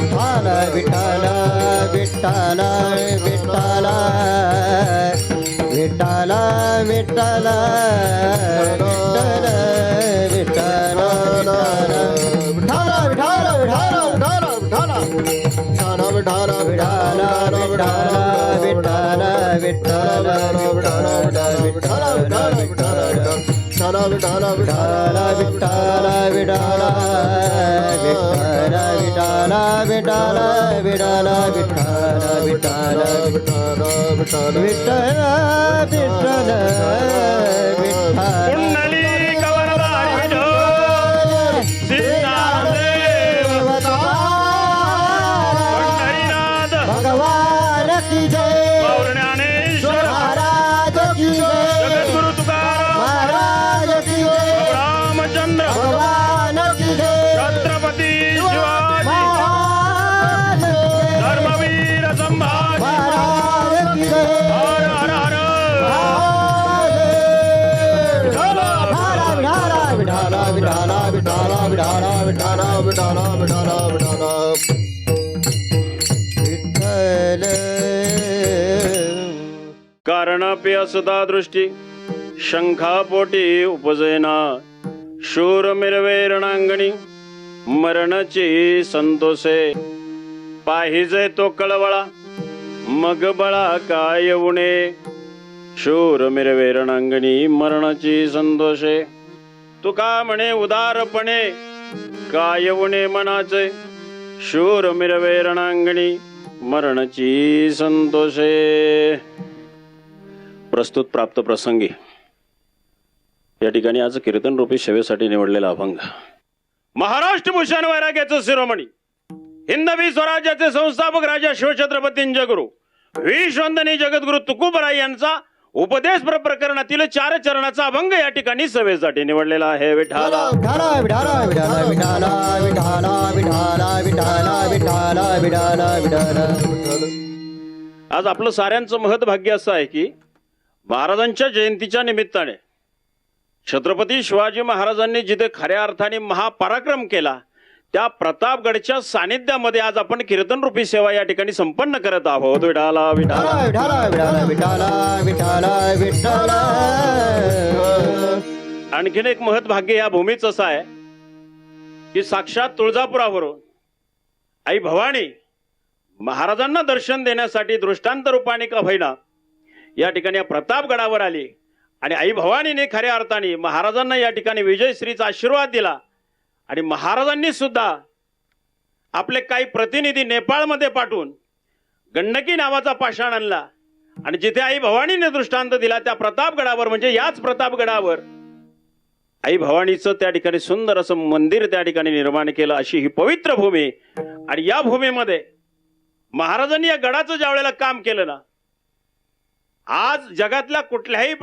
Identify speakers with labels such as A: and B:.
A: विठ्ठल विठ्ठल विठ्ठल विठ्ठल विठ्ठल विठ्ठल विठ्ठल विठ्ठल
B: कुंडली कवरदारी विठो सिद्धादेव पंढरीनाथ
A: भगवान की जय
B: पौर्णज्ञानेश्वर
A: महाराज की जय
B: जगद्गुरु तुकाराम
A: महाराज की जय
B: रामचंद्र
A: भगवान की जय
B: छत्रपती शिवाजी
A: महाराज
B: धर्मवीर संभाजी
A: महाराज की जय
B: हर हर हर कारणापि असता दृष्टी शंखापोटी उपजैना शूर मिरवे रणांगणी मरणाची संतोषे पाहिजे तो कळवळा मग बळा काय उणे शूर मिरवे रणांगणी मरणाची संतोषे तुका म्हणे उदारपणे काय उणे मनाचे शूर मिरवे रणांगणी मरणाची संतोषे. प्रस्तुत प्राप्त प्रसंगी या ठिकाणी आज कीर्तन रूपी सेवेसाठी निवडलेला अभंग महाराष्ट्र भूषण वैराग्याचं शिरोमणी हिंदवी स्वराज्याचे संस्थापक राजा शिवछत्रपतींचे गुरु विश्वंदनी जगद्गुरु तुकोबराय यांचा उपदेश प्रकरणातील 4 चरणाचा अभंग या ठिकाणी सभेसाठी निवडलेला आहे. विठाला आज आपलं साऱ्यांचं महत्भाग्य असं आहे की महाराजांच्या जयंतीच्या निमित्ताने छत्रपती शिवाजी महाराजांनी जिथे खऱ्या अर्थाने महापराक्रम केला त्या प्रतापगडच्या सानिध्यामध्ये आज आपण कीर्तन रूपी सेवा या ठिकाणी संपन्न करत आहोत. विठाला विठाला आणखीन एक महत्भाग्य या भूमीच असं आहे की साक्षात तुळजापुरावरून आई भवानी महाराजांना दर्शन देण्यासाठी दृष्टांत रूपाने का होईना या ठिकाणी या प्रतापगडावर आली आणि आई भवानीने खऱ्या अर्थाने महाराजांना या ठिकाणी विजयश्रीचा आशीर्वाद दिला आणि महाराजांनी सुद्धा आपले काही प्रतिनिधी नेपाळमध्ये पाठवून गंडकी नावाचा पाषाण आणला आणि जिथे आई भवानीने दृष्टांत दिला त्या प्रतापगडावर म्हणजे याच प्रतापगडावर आई भवानीचं त्या ठिकाणी सुंदर असं मंदिर त्या ठिकाणी निर्माण केलं. अशी ही पवित्र भूमी आणि या भूमीमध्ये महाराजांनी या गडाचं ज्या वेळेला काम केलं ना आज जगातल्या कुठल्याही